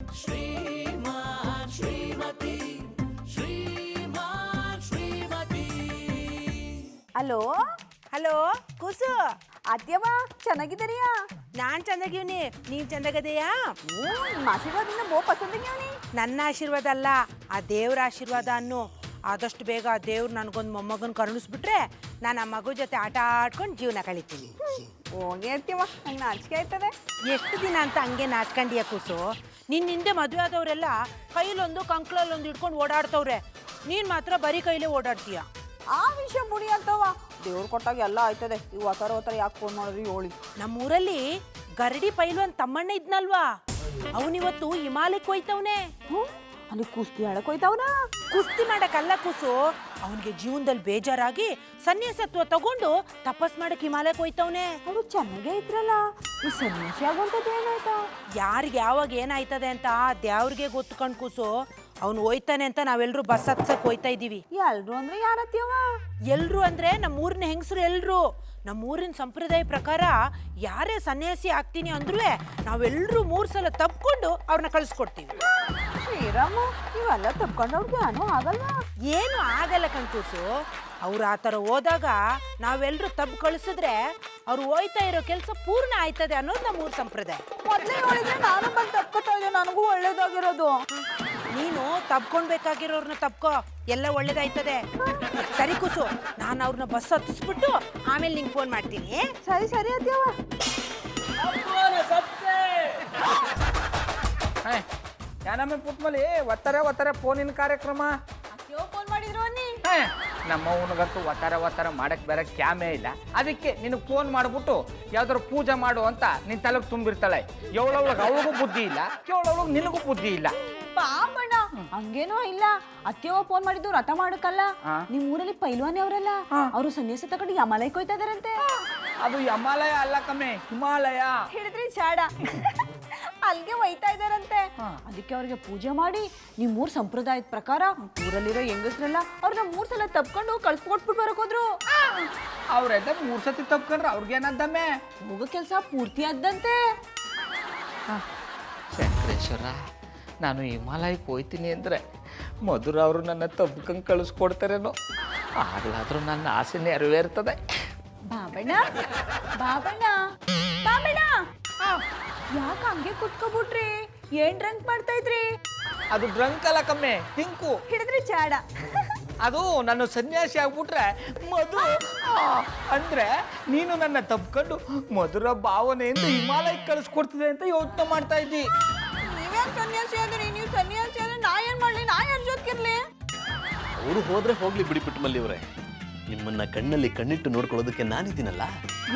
ಶ್ರೀಮಾನ್ ಶ್ರೀಮತಿ ಶ್ರೀಮಾನ್ Shrimati. Hello hello ಕೂಸು, ಅತ್ಯವ ಚೆನ್ನಾಗಿದ್ದೀರಿಯಾ? ನಾನ್ ಚೆನ್ನಾಗಿವ್ನಿ, ನೀವ್ ಚೆನ್ನಾಗದೆಯಾ? ನಿಮ್ಮ ಆಶೀರ್ವಾದದಿಂದ ಬೋ ಪಸಂದಿಗ್ಯಾವನಿ. ನನ್ನ ಆಶೀರ್ವಾದ ಅಲ್ಲ, ಆ ದೇವ್ರ ಆಶೀರ್ವಾದ ಅನ್ನು. ಆದಷ್ಟು ಬೇಗ ಆ ದೇವ್ರು ನನಗೊಂದು ಮೊಮ್ಮಗನ್ ಕರುಣಿಸ್ಬಿಟ್ರೆ ನಾನು ಆ ಮಗು ಜೊತೆ ಆಟ ಆಡ್ಕೊಂಡು ಜೀವನ ಕಳಿತೀನಿ. ಹೋಗಿ ಅತ್ಯವ, ನಂಗೆ ನಾಚಿಕೆ ಆಯ್ತದೆ. ಎಷ್ಟು ದಿನ ಅಂತ ಹಂಗೆ ನಾಚ್ಕೊಂಡಿಯ ಕೂಸು? ನಿನ್ನ ಹಿಂದೆ ಮದುವೆ ಆದವರೆಲ್ಲ ಕೈಲೊಂದು ಕಂಕ್ಳಲ್ಲೊಂದು ಇಟ್ಕೊಂಡು ಓಡಾಡ್ತವ್ರೆ, ನೀನು ಮಾತ್ರ ಬರೀ ಕೈಲೇ ಓಡಾಡ್ತೀಯ. ಆ ವಿಷಯ ಮುಡಿ ಅಂತವ, ದೇವ್ರು ಕೊಟ್ಟಾಗ ಎಲ್ಲ ಆಯ್ತದೆ. ಇವು ಅವತಾರ ಯಾಕೆ ಫೋನ್ ಮಾಡಿದ್ರಿ ಹೇಳಿ. ನಮ್ಮೂರಲ್ಲಿ ಗರಡಿ ಪೈಲ್ವಾನ್ ತಮ್ಮಣ್ಣ ಇದ್ನಲ್ವಾ, ಅವನಿವತ್ತು ಹಿಮಾಲಯಕ್ಕೆ ಹೋಯ್ತವನೆ. ಅಲ್ಲಿ ಕುಸ್ತಿ ಆಡಕ್ ಹೋಯ್ತವನ? ಕುಸ್ತಿ ಮಾಡಕ್ಕಲ್ಲ ಕೂಸು, ಅವನಿಗೆ ಜೀವನದಲ್ಲಿ ಬೇಜಾರಾಗಿ ಸನ್ಯಾಸತ್ವ ತಗೊಂಡು ತಪಸ್ ಮಾಡಕ್ ಹಿಮಾಲಯಕ್ಕೆ ಹೋಯ್ತವನೆ. ಅವಳು ಚೆನ್ನಾಗೇ ಇದ್ರಲ್ಲ, ಈ ಸನ್ಯಾಸಿ ಆಗುವಂಥದ್ದು ಏನಾಯ್ತಾ? ಯಾರಿಗೆ ಯಾವಾಗ ಏನಾಯ್ತದೆ ಅಂತ ದೇವ್ರಿಗೆ ಗೊತ್ತು ಕಣ್ ಕೂಸು. ಅವ್ನು ಹೋಯ್ತಾನೆ ಅಂತ ನಾವೆಲ್ಲರೂ ಬಸ್ ಹತ್ಸಕ್ ಹೋಯ್ತಾ ಇದೀವಿ. ಎಲ್ರು ಅಂದ್ರೆ ಯಾರತ್ಯವ? ಎಲ್ರು ಅಂದ್ರೆ ನಮ್ಮೂರಿನ ಹೆಂಗಸರು ಎಲ್ರು. ನಮ್ಮೂರಿನ ಸಂಪ್ರದಾಯ ಪ್ರಕಾರ ಯಾರೇ ಸನ್ಯಾಸಿ ಆಗ್ತೀನಿ ಅಂದ್ರೂ ನಾವೆಲ್ಲರೂ 3 ಸಲ ತಪ್ಕೊಂಡು ಅವ್ರನ್ನ ಕಳಿಸ್ಕೊಡ್ತೀವಿ. ಶ್ರೀರಾಮ, ಇವೆಲ್ಲ ತಪ್ಕೊಂಡವ್ರಿಗೆ ಏನೂ ಆಗಲ್ಲ? ಏನು ಆಗಲ್ಲ ಕಣ್ಕೂಸು. ಅವ್ರು ಆ ಥರ ಹೋದಾಗ ನಾವೆಲ್ಲರೂ ತಪ್ಪು ಕಳಿಸಿದ್ರೆ ಅವ್ರು ಹೋಯ್ತಾ ಇರೋ ಕೆಲಸ ಪೂರ್ಣ ಆಯ್ತದೆ ಅನ್ನೋದು ನಮ್ಮೂರ ಸಂಪ್ರದಾಯ. ಮೊದಲೇ ಹೇಳಿದ್ರೆ ನಾನು ಬಂದು ತಪ್ಕೊತಾ ಇದ್ದೆ, ನನಗೂ ಒಳ್ಳೇದಾಗಿರೋದು. ನೀನು ತಪ್ಕೊಳ್ಬೇಕಾಗಿರೋರ್ನ ತಪ್ಕೋ, ಎಲ್ಲ ಒಳ್ಳೇದಾಯ್ತದೆ. ಸರಿ ಕೂಸು, ನಾನು ಅವ್ರನ್ನ ಬಸ್ ಹತ್ತಿಸ್ಬಿಟ್ಟು ಆಮೇಲೆ ನಿಂಗೆ ಫೋನ್ ಮಾಡ್ತೀನಿ. ಸರಿ ಸರಿ ಅತ್ಯವ. ಯಾನಮ್ಮೆ ಪುಟ್ಮಲಿ ಒತ್ತಾರೆ ಫೋನಿನ ಕಾರ್ಯಕ್ರಮ. ಫೋನ್ ಮಾಡಿದ್ರು ಅನ್ನಿ. ನಮ್ಮ ಅವನಿಗಂತೂ ಒತ್ತಾರೆ ಮಾಡಕ್ ಬೇರೆ ಕ್ಯಾಮೇ ಇಲ್ಲ. ಅದಕ್ಕೆ ನಿನಗೆ ಫೋನ್ ಮಾಡ್ಬಿಟ್ಟು ಯಾವ್ದಾರು ಪೂಜೆ ಮಾಡು ಅಂತ ನಿನ್ ತಲೆಗೆ ತುಂಬಿರ್ತಾಳೆ. ಅವಳೊಳಗೆ ಅವಳಿಗೂ ಬುದ್ಧಿ ಇಲ್ಲ, ಕೇಳೋಳಗೆ ನಿನಗೂ ಬುದ್ಧಿ ಇಲ್ಲ. ಪಾಪಣ್ಣ, ಹಂಗೇನೋ ಇಲ್ಲ. ಅತ್ಯವ ಫೋನ್ ಮಾಡಿದ್ದು ರಥ ಮಾಡಕ್ಕಲ್ಲ. ನಿಮ್ ಊರಲ್ಲಿ ಪೈಲ್ವಾನಿ ಅವರಲ್ಲ, ಅವರು ಸನ್ಯಾಸ ತಗೊಂಡು ಹಿಮಾಲಯಕ್ಕೆ ಹೋಯ್ತಾ ಇದಾರಂತೆ. ಅದು ಹಿಮಾಲಯ ಅಲ್ಲ ಕಮ್ಮಿ, ಹಿಮಾಲಯ ಹೇಳಿದ್ರಿ ಚಾಡ. ಅಲ್ಲಿಗೆ ಒಯ್ತಾ ಇದಾರಂತೆ. ಅದಕ್ಕೆ ಅವ್ರಿಗೆ ಪೂಜೆ ಮಾಡಿ ನಿಮ್ಮೂರ್ ಸಂಪ್ರದಾಯದ ಪ್ರಕಾರ ಊರಲ್ಲಿರೋ ಹೆಂಗಸ್ರೆಲ್ಲ ಅವ್ರನ್ನ 3 ಸಲ ತಪ್ಕೊಂಡು ಕಳ್ಸ್ಕೊಟ್ಬಿಟ್ಟು ಬರಕ್ ಹೋದ್ರು. ಅವ್ರೆಲ್ಲ 3 ಸತಿ ತಪ್ಕೊಂಡ್ರೆ ಅವ್ರಿಗೇನದ್ದಮ್ಮೆ? ಹೋಗೋ ಕೆಲಸ ಪೂರ್ತಿ ಆದಂತೆ. ವೆಂಕಟೇಶ್ವರ, ನಾನು ಹಿಮಾಲಯಕ್ಕೆ ಹೋಯ್ತೀನಿ ಅಂದರೆ ಮಧುರ ಅವರು ನನ್ನ ತಬ್ಕಂಗೆ ಕಳಿಸ್ಕೊಡ್ತಾರೇನೋ. ಆಗ್ಲಾದ್ರೂ ನನ್ನ ಆಸೆ ನೆರವೇರ್ತದೆ. ಬಾಬಣ್ಣ ಬಾಬಣ್ಣ ಬಾಬಣ್ಣ, ಯಾಕೆ ಹಂಗೆ ಕುತ್ಕೊಬಿಟ್ರಿ? ಏನ್ ಡ್ರಂಕ್ ಮಾಡ್ತಾ ಇದ್ರಿ? ಅದು ಡ್ರಂಕ್ ಅಲ್ಲ ಕಮ್ಮಿ, ಟಿಂಕು. ಹಿಡಿದ್ರಿ ಚಾಡ. ಅದು ನನ್ನ ಸನ್ಯಾಸಿ ಆಗ್ಬಿಟ್ರೆ ಮಧು ಅಂದ್ರೆ ನೀನು ನನ್ನ ತಪ್ಕೊಂಡು ಮಧುರ ಭಾವನೆಯಿಂದ ಹಿಮಾಲಯಕ್ಕೆ ಕಳಿಸ್ಕೊಡ್ತಿದೆ ಅಂತ ಯೋಚನೆ ಮಾಡ್ತಾ ಇದ್ದಿ. ನೀವ್ಯಾಕೆ ಸನ್ಯಾಸಿ ಆದ್ರಿ? ನೀವು ಸನ್ಯಾಸಿ ಆದ್ರೆ ನಾ ಏನ್ ಮಾಡ್ಲಿ? ನಾ ಯಾರ ಜೊತೆಗಿರ್ಲಿ? ಅವರು ಹೋದ್ರೆ ಹೋಗ್ಲಿ ಬಿಡಿ ಪುಟ್ಟಮಲ್ಲಿ ಅವರೇ, ನಿಮ್ಮನ್ನ ಕಣ್ಣಲ್ಲಿ ಕಣ್ಣಿಟ್ಟು ನೋಡ್ಕೊಳ್ಳೋದಕ್ಕೆ ನಾನಿದ್ದೀನಲ್ಲ.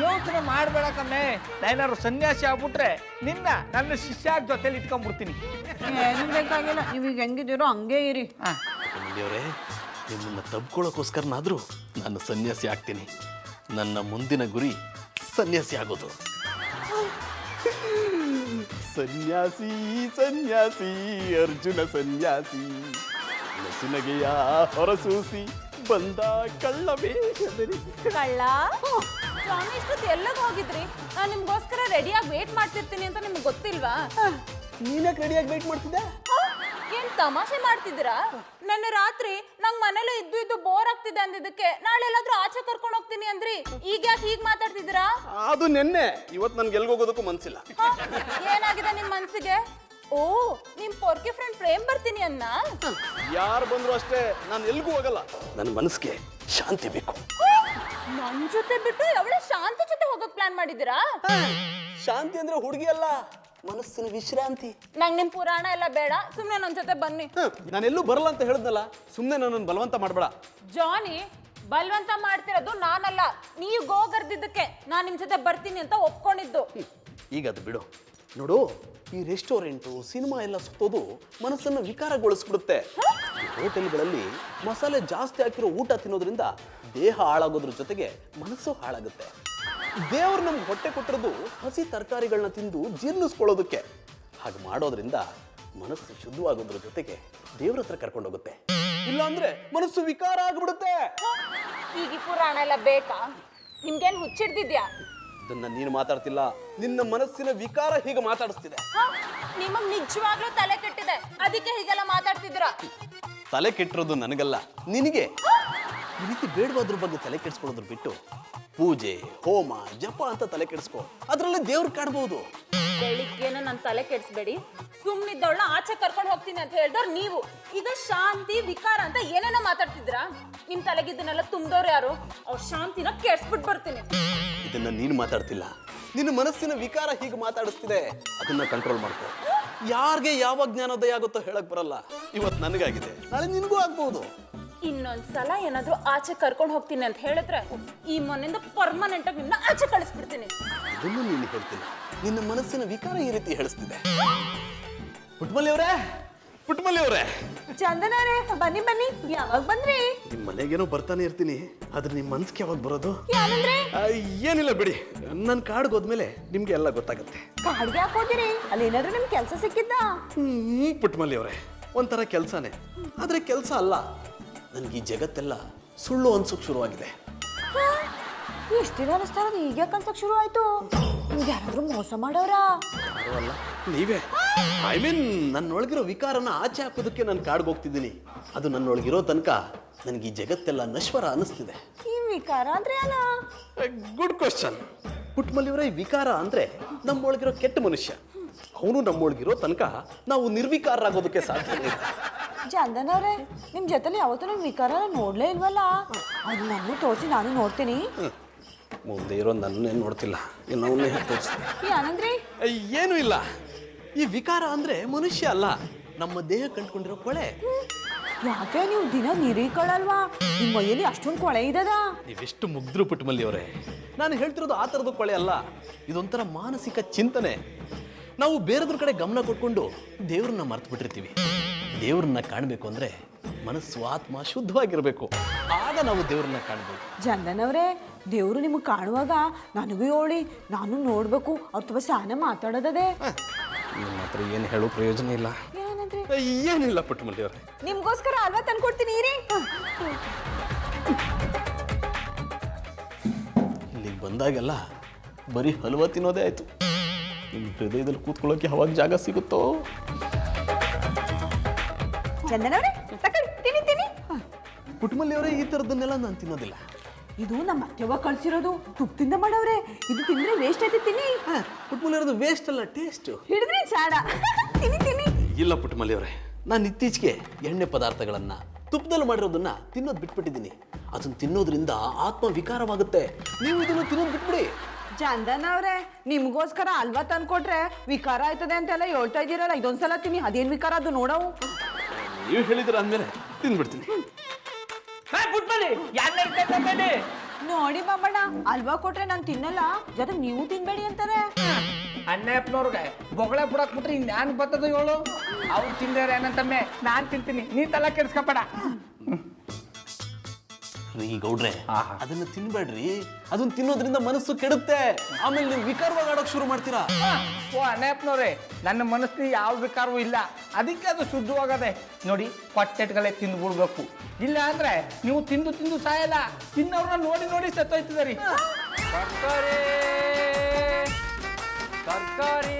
ಯೋಚನೆ ಮಾಡಬೇಡ ಕಮ್ಮೆ. ನಾನೇನಾದ್ರು ಸನ್ಯಾಸಿ ಆಗ್ಬಿಟ್ರೆ ನನ್ನ ಶಿಷ್ಯ ಜೊತೆಲಿ ಇಟ್ಕೊಂಡ್ಬಿಡ್ತೀನಿ. ಏನು ಬೇಕಾಗಿಲ್ಲ, ನೀವೀಗ ಹೆಂಗಿದ್ದೀರೋ ಹಂಗೆ ಇರಿ. ಪುಟ್ಟಮಲ್ಲಿ ಅವರೇ, ನಿಮ್ಮನ್ನ ತಬ್ಕೊಳ್ಳೋಕ್ಕೋಸ್ಕರನಾದ್ರೂ ನಾನು ಸನ್ಯಾಸಿ ಆಗ್ತೀನಿ. ನನ್ನ ಮುಂದಿನ ಗುರಿ ಸನ್ಯಾಸಿ ಆಗೋದು. ಸನ್ಯಾಸಿ ಸನ್ಯಾಸಿ ಅರ್ಜುನ ಸನ್ಯಾಸಿ, ನಸುನಗೆಯ ಹೊರಸೂಸಿ ಬಂದ ಕಳ್ಳ ವೇಷದಲ್ಲಿ. ಕಳ್ಳ ಸ್ವಾಮಿ, ಇಷ್ಟೊತ್ತು ಎಲ್ಲಗ ಹೋಗಿದ್ರಿ? ನಾನು ನಿಮ್ಗೋಸ್ಕರ ರೆಡಿಯಾಗಿ ವೇಟ್ ಮಾಡ್ತಿರ್ತೀನಿ ಅಂತ ನಿಮ್ಗೆ ಗೊತ್ತಿಲ್ವಾ? ನೀನಕ್ಕೆ ರೆಡಿಯಾಗಿ ವೇಟ್ ಮಾಡ್ತಿದ್ದೆ? ಏನ್ ತಮಾಷೆ ಮಾಡ್ತಿದ್ದೀರಾ? ನನ್ನ ರಾತ್ರಿ ನಂಗ್ ಮನೇಲಿ ಇದ್ದು ಬೋರ್ ಆಗ್ತಿದೆ ಅಂದಿದ್ದಕ್ಕೆ ನಾಳೆ ಎಲ್ಲಾದ್ರೂ ಆಚೆ ಕರ್ಕೊಂಡು ಹೋಗ್ತೀನಿ ಅಂದ್ರಿ. ಈಗ ಯಾಕೆ ಹೀಗ್ ಮಾತಾಡ್ತಿದ್ದೀರಾ? ಅದು ನೆನ್ನೆ, ಇವತ್ತು ನನ್ಗೆ ಎಲ್ಗೋಗೋದಕ್ಕೂ ಮನ್ಸಿಲ್ಲ. ಏನಾಗಿದೆ ನಿಮ್ ಮನ್ಸಿಗೆ? ಓ, ನಿಮ್ ಪೊರ್ಕೆ ಫ್ರೆಂಡ್ ಪ್ರೇಮ್ ಬರ್ತೀನಿ ಅನ್ನ? ಯಾರು ಬಂದ್ರು ಅಷ್ಟೇ, ನಾನು ಎಲ್ಗೂ ಹೋಗಲ್ಲ. ನನ್ನ ಮನಸ್ಸಿಗೆ ಶಾಂತಿ ಬೇಕು. ನನ್ ಜೊತೆ ಬಿಟ್ಟು ಅವಳ ಶಾಂತಿ ಜೊತೆ ಹೋಗಕ್ ಪ್ಲಾನ್ ಮಾಡಿದ್ದೀರಾ? ಶಾಂತಿ ಅಂದ್ರೆ ಹುಡುಗಿ ಅಲ್ಲ, ಮನಸ್ಸಿನ ವಿಶ್ರಾಂತಿ. ನಂಗ್ ನಿಮ್ ಪುರಾಣ ಎಲ್ಲ ಬೇಡ, ಸುಮ್ನೆ ನನ್ ಜೊತೆ ಬನ್ನಿ. ನಾನೆಲ್ಲೂ ಬರಲ್ಲ ಅಂತ ಹೇಳಿದ್ನಲ್ಲ, ಸುಮ್ಮನೆ ನನ್ನನ್ನು ಬಲವಂತ ಮಾಡಬೇಡ. ಜಾನಿ, ಬಲವಂತ ಮಾಡ್ತಿರೋದು ನಾನಲ್ಲ, ನೀವು ಗೋಗರ್ದಿದ್ದಕ್ಕೆ ನಾನ್ ನಿಮ್ ಜೊತೆ ಬರ್ತೀನಿ ಅಂತ ಒಪ್ಕೊಂಡಿದ್ದು. ಈಗ ಅದು ಬಿಡು. ನೋಡು, ಈ ರೆಸ್ಟೋರೆಂಟು ಸಿನಿಮಾ ಎಲ್ಲ ಸುತ್ತೋದು ಮನಸ್ಸನ್ನು ವಿಕಾರಗೊಳಿಸ್ಬಿಡುತ್ತೆ. ಹೋಟೆಲ್ಗಳಲ್ಲಿ ಮಸಾಲೆ ಜಾಸ್ತಿ ಹಾಕಿರೋ ಊಟ ತಿನ್ನೋದ್ರಿಂದ ದೇಹ ಹಾಳಾಗೋದ್ರ ಜೊತೆಗೆ ಮನಸ್ಸು ಹಾಳಾಗುತ್ತೆ. ದೇವ್ರು ನಮ್ಗೆ ಹೊಟ್ಟೆ ಕೊಟ್ಟಿರೋದು ಹಸಿ ತರಕಾರಿಗಳನ್ನ ತಿಂದು ಜೀರ್ಣಿಸ್ಕೊಳ್ಳೋದಕ್ಕೆ. ಹಾಗೆ ಮಾಡೋದ್ರಿಂದ ಮನಸ್ಸು ಶುದ್ಧವಾಗೋದ್ರ ಜೊತೆಗೆ ದೇವ್ರ ಹತ್ರ ಕರ್ಕೊಂಡೋಗುತ್ತೆ. ಇಲ್ಲಾಂದ್ರೆ ಮನಸ್ಸು ವಿಕಾರ ಆಗ್ಬಿಡುತ್ತೆ. ಈಗ ಈ ಪುರಾಣ ಎಲ್ಲ ಬೇಕಾ? ನಿಮ್ಗೇನ್ ಹುಚ್ಚಿಡ್ದಿದ್ಯಾ? ಅದನ್ನ ನೀನು ಮಾತಾಡ್ತಿಲ್ಲ, ನಿನ್ನ ಮನಸ್ಸಿನ ವಿಕಾರ ಹೀಗೆ ಮಾತಾಡಿಸ್ತಿದೆ. ನಿಮಗ್ ನಿಜವಾಗ್ಲೂ ತಲೆ ಕೆಟ್ಟಿದೆ, ಅದಕ್ಕೆ ಹೀಗೆಲ್ಲ ಮಾತಾಡ್ತಿದ್ರ. ತಲೆ ಕೆಟ್ಟಿರೋದು ನನಗಲ್ಲ, ನಿನಗೆ. ಈ ರೀತಿ ಬೇಡವಾದ್ರ ಬಗ್ಗೆ ತಲೆ ಕೆಡಿಸ್ಕೊಳ್ಳೋದ್ರ ಬಿಟ್ಟು ಪೂಜೆ, ಹೋಮ, ಜಪ ಅಂತ ತಲೆ ಕೆಡಿಸ್ಕೊ. ಅದರಲ್ಲಿ ದೇವ್ರು ಕಾಡ್ಬೋದು. ಬೆಳಿಗ್ಗೆನ ನನ್ ತಲೆ ಕೆಡಿಸ್ಬೇಡಿ. ಸುಮ್ನಿದ್ದವಳನ್ನ ಆಚೆ ಕರ್ಕೊಂಡು ಹೋಗ್ತೀನಿ ಅಂತ ಹೇಳಿದವ್ರು ನೀವು. ಈಗ ಶಾಂತಿ ವಿಕಾರ ಅಂತ ಏನೇನೋ ಮಾತಾಡ್ತಿದ್ರ. ನಿಮ್ ತಲೆಗಿದ್ದನ್ನೆಲ್ಲ ತುಂಬ್ದವ್ರು ಯಾರು? ಅವ್ರ ಶಾಂತಿನ ಕೆಡ್ಸ್ಬಿಟ್ಟು ಬರ್ತೀನಿ. ಇದನ್ನ ನೀನು ಮಾತಾಡ್ತಿಲ್ಲ, ನಿನ್ನ ಮನಸ್ಸಿನ ವಿಕಾರ ಹೀಗೆ ಮಾತಾಡಿಸ್ತಿದೆ. ಅದನ್ನ ಕಂಟ್ರೋಲ್ ಮಾಡ್ಕೊ. ಯಾರಿಗೆ ಯಾವಾಗ ಜ್ಞಾನೋದಯ ಆಗುತ್ತೋ ಹೇಳಕ್ ಬರಲ್ಲ. ಇವತ್ತು ನನಗಾಗಿದೆ, ನಾಳೆ ನಿನಗೂ ಆಗ್ಬಹುದು. ಇನ್ನೊಂದ್ಸಲ ಏನಾದ್ರೂ ಆಚೆ ಕರ್ಕೊಂಡು ಹೋಗ್ತೀನಿ ಅಂತ ಹೇಳಿದ್ರೆ ಈ ಮನೆಯಿಂದ ಪರ್ಮನೆಂಟ್ ಆಗಿ ನಿಮ್ನ ಆಚೆ ಕಳಿಸ್ಬಿಡ್ತೀನಿ. ಅದನ್ನು ನೀನು ಹೇಳ್ತಿಲ್ಲ, ನಿನ್ನ ಮನಸ್ಸಿನ ವಿಕಾರ ಈ ರೀತಿ ಹೇಳಿಸ್ತಿದೆ. ಪುಟ್ಮಲ್ಲಿ ಅವರೇ, ಚಂದನ ಅವರೇ, ಬನ್ನಿ ಬನ್ನಿ. ಯಾವಾಗ ಬಂದ್ರಿ? ನಿಮ್ಮ ಮನೆಗೇನೋ ಬರ್ತಾನೆ ಇರ್ತೀನಿ, ಆದ್ರೆ ನಿಮ್ಮ ಮನ್ಸಿಗೆ ಯಾವಾಗ ಬರೋದು? ಯಾವಂದ್ರೆ? ಏನಿಲ್ಲ ಬಿಡಿ, ನನ್ನ ಕಾಡ್ಗೆ ಹೋದ್ಮೇಲೆ ನಿಮ್ಗೆ ಎಲ್ಲ ಗೊತ್ತಾಗುತ್ತೆ. ಕಾಡ್ಗೆ ಹಾಕೋದಿರಿ? ಅಲ್ಲಿ ಏನಾದ್ರೂ ನಿಮ್ ಕೆಲಸ ಸಿಕ್ಕಿದ್ದ? ಪುಟ್ಮಲ್ಲಿ ಅವರೇ, ಒಂಥರ ಕೆಲಸನೇ, ಆದ್ರೆ ಕೆಲಸ ಅಲ್ಲ. ನನ್ಗೆ ಈ ಜಗತ್ತೆಲ್ಲ ಸುಳ್ಳು ಅನ್ಸೋಕ್ ಶುರುವಾಗಿದೆ. ಎಷ್ಟು ದಿನ ಅನಿಸ್ತಾರ ಈಗ ಅನ್ಸಕ್ ಶುರು ಆಯ್ತು. ನಿಮ್ಗೆ ಯಾರಾದ್ರೂ ಮೋಸ ಮಾಡೋರಾ? ಅಲ್ಲ, ನೀವೇ. ಐ ಮೀನ್, ನನ್ನೊಳಗಿರೋ ವಿಕಾರನ ಆಚೆ ಹಾಕೋದಕ್ಕೆ ನಾನು ಕಾಡ್ಗೆ ಹೋಗ್ತಿದ್ದೀನಿ. ಅದು ನನ್ನೊಳಗಿರೋ ತನಕ ನನಗೆ ಈ ಜಗತ್ತೆಲ್ಲ ನಶ್ವರ ಅನಿಸ್ತಿದೆ. ಈ ವಿಕಾರ ಅಂದ್ರೆ ಅಲ್ಲ? Good question. ಪುಟ್ಮಲ್ಲಿಯವರ ಈ ವಿಕಾರ ಅಂದ್ರೆ ನಮ್ಮೊಳಗಿರೋ ಕೆಟ್ಟ ಮನುಷ್ಯ. ಅವನು ನಮ್ಮೊಳಗಿರೋ ತನಕ ನಾವು ನಿರ್ವಿಕಾರರಾಗೋದಕ್ಕೆ ಸಾಧ್ಯನೇ ಇಲ್ಲ. ಚಂದನ್ ಅವ್ರೆ, ನಿಮ್ ಜೊತೆಲಿ ಯಾವತ್ತೂ ನನ್ ವಿಕಾರ ನೋಡ್ಲೇ ಇಲ್ವಲ್ಲ? ಅದು ನನ್ನ ತೋರಿಸಿ ನಾನು ನೋಡ್ತೀನಿ. ಮುಂದೆ ಇರೋ ನನ್ನೇನು ನೋಡ್ತಿಲ್ಲ, ಇನ್ನವನ್ನೇ ತೋರಿಸ್ತೀನಿ. ಏನಂದ್ರಿ? ಏನೂ ಇಲ್ಲ. ಈ ವಿಕಾರ ಅಂದ್ರೆ ಮನುಷ್ಯ ಅಲ್ಲ, ನಮ್ಮ ದೇಹ ಕಂಡುಕೊಂಡಿರೋ ಕೊಳೆ. ಯಾಕೆ ನೀವು ದಿನ ನೀರೀಕೊಳ್ಳಲ್ವಾ? ನಿಮ್ಮ ಮೈಯಲ್ಲಿ ಅಷ್ಟೊಂದು ಕೊಳೆ ಇದದ? ನೀವೆಷ್ಟು ಮುಗ್ದ್ರು ಪುಟ್ಮಲ್ಲಿಯವರೇ. ನಾನು ಹೇಳ್ತಿರೋದು ಆ ಥರದ ಕೊಳೆ ಅಲ್ಲ, ಇದೊಂಥರ ಮಾನಸಿಕ ಚಿಂತನೆ. ನಾವು ಬೇರೆದ್ರ ಕಡೆ ಗಮನ ಕೊಟ್ಕೊಂಡು ದೇವ್ರನ್ನ ಮರ್ತು ಬಿಟ್ಟಿರ್ತೀವಿ. ದೇವ್ರನ್ನ ಕಾಣಬೇಕು ಅಂದ್ರೆ ಮನಸ್ಸು, ಆತ್ಮ ಶುದ್ಧವಾಗಿರ್ಬೇಕು. ಆಗ ನಾವು ದೇವ್ರನ್ನ ಕಾಣ್ಬೋದು. ಚಂದನ್ ಅವರೇ, ದೇವ್ರು ನಿಮಗೆ ಕಾಣುವಾಗ ನನಗೂ ಹೇಳಿ, ನಾನು ನೋಡ್ಬೇಕು. ಅವ್ರ ತುಂಬ ಸ್ನಾನ ಮಾತಾಡೋದದೇ. ನಿಮ್ಮ ಹತ್ರ ಏನು ಹೇಳೋ ಪ್ರಯೋಜನ ಇಲ್ಲ. ಏನಂದ್ರೆ? ಏನಿಲ್ಲ ಪುಟ್ಮಲ್ಲಿಯವರೇ, ನಿಮ್ಗೋಸ್ಕರ ಅಲ್ವಾ ತಂದ್ಕೊಡ್ತೀನಿ ರೀ. ಇಲ್ಲಿಗೆ ಬಂದಾಗೆಲ್ಲ ಬರೀ ಹಲ್ವಾ ತಿನ್ನೋದೇ ಆಯ್ತು. ನಿಮ್ಮ ಹೃದಯದಲ್ಲಿ ಕೂತ್ಕೊಳ್ಳೋಕೆ ಯಾವಾಗ ಜಾಗ ಸಿಗುತ್ತೋ. ಚಂದನ್ ಅವರೇ, ತಕೊಳ್ಳಿ, ತಿನ್ನಿ ತಿನ್ನಿ. ಪುಟ್ಮಲ್ಲಿಯವರೇ, ಈ ಥರದನ್ನೆಲ್ಲ ನಾನು ತಿನ್ನೋದಿಲ್ಲ. ಇದು ನಮ್ಮ ಅತ್ತೆವ್ವ ಕಳ್ಸಿರೋದು, ತುಪ್ಪದಿಂದ ಮಾಡವ್ರೆ. ಇದು ತಿಂದ್ರೆ ವೇಸ್ಟ್ ಆಯ್ತು, ತಿನ್ನಿ. ಪುಟ್ಮಲ್ಲಿಯವರದು ವೇಸ್ಟ್ ಅಲ್ಲ, ಟೇಸ್ಟ್. ಹಿಡಿದ್ರಿ ಚಾಡ. ತಿನ್ನಿ ತಿನ್ನಿ. ಇಲ್ಲ ಪುಟ್ಮಲ್ಲಿಯವರೇ, ನಾನು ಇತ್ತೀಚೆಗೆ ಎಣ್ಣೆ ಪದಾರ್ಥಗಳನ್ನ, ತುಪ್ಪದಲ್ಲಿ ಮಾಡಿರೋದನ್ನ ತಿನ್ನೋದು ಬಿಟ್ಬಿಟ್ಟಿದ್ದೀನಿ. ಅದನ್ನ ತಿನ್ನೋದ್ರಿಂದ ಆತ್ಮ ವಿಕಾರವಾಗುತ್ತೆ. ನೀವು ಇದನ್ನು ತಿನ್ನೋದು ಬಿಟ್ಬಿಡಿ. ಚಂದನ್ ಅವ್ರೆ, ನಿಮ್ಗೋಸ್ಕರ ಅಲ್ವಾ ತಂದ್ಕೊಟ್ರೆ ವಿಕಾರ ಆಯ್ತದೆ ಅಂತೆಲ್ಲ ಹೇಳ್ತಾ ಇದ್ದೀರಲ್ಲ, ಇದೊಂದ್ಸಲ ತಿನ್ನಿ. ಅದೇನ್ ವಿಕಾರ ಅದು ನೋಡವು. ನೀವು ಹೇಳಿದ್ರ ಅಂದ್ಮೇಲೆ ತಿಂದ್ಬಿಡ್ತೀನಿ. ನೋಡಿ ಬಾಬಣ್ಣ, ಅಲ್ವಾ ಕೊಟ್ರೆ ನಾನು ತಿನ್ನಲ್ಲ, ಜೊತೆಗೆ ನೀವು ತಿನ್ಬೇಡಿ ಅಂತಾರೆ. ಅಣ್ಣಪ್ಪನವ್ರಿಗೆ ಬೊಗಳೆ ಬಿಡಕ್ ಬಿಟ್ರೆ ಇನ್ಯಾನ್ ಬರ್ತದ ಹೇಳು? ಅವ್ರು ತಿಂದಾರ ಏನಂತಮ್ಮೆ, ನಾನ್ ತಿಂತೀನಿ, ನೀ ತಲೆ ಕೆಡ್ಸ್ಕೊಬೇಡ. ರೀ ಗೌಡ್ರೆ, ಅದನ್ನ ತಿನ್ಬೇಡ್ರಿ. ಅದನ್ನ ತಿನ್ನೋದ್ರಿಂದ ಮನಸ್ಸು ಕೆಡುತ್ತೆ. ಆಮೇಲೆ ನೀವು ವಿಕಾರವಾಗಿ ಆಡೋಕ್ ಶುರು ಮಾಡ್ತೀರಾ. ಓ ಅಣ್ಣಪ್ಪನವ್ರೆ, ನನ್ನ ಮನಸ್ಸಿನ ಯಾವ ವಿಕಾರವೂ ಇಲ್ಲ, ಅದಕ್ಕೆ ಅದು ಶುದ್ಧವಾಗದೆ. ನೋಡಿ, ಕೊಟ್ಟೆಟ್ಗಳೇ ತಿಂದು ಬಿಡ್ಬೇಕು. ಇಲ್ಲ ಅಂದ್ರೆ ನೀವು ತಿಂದು ತಿಂದು ಸಾಯಲ್ಲ, ತಿನ್ನೋರ್ನ ನೋಡಿ ನೋಡಿ ಸತ್ತೋಯ್ತದ ರೀ. ತರಕಾರಿ ತರಕಾರಿ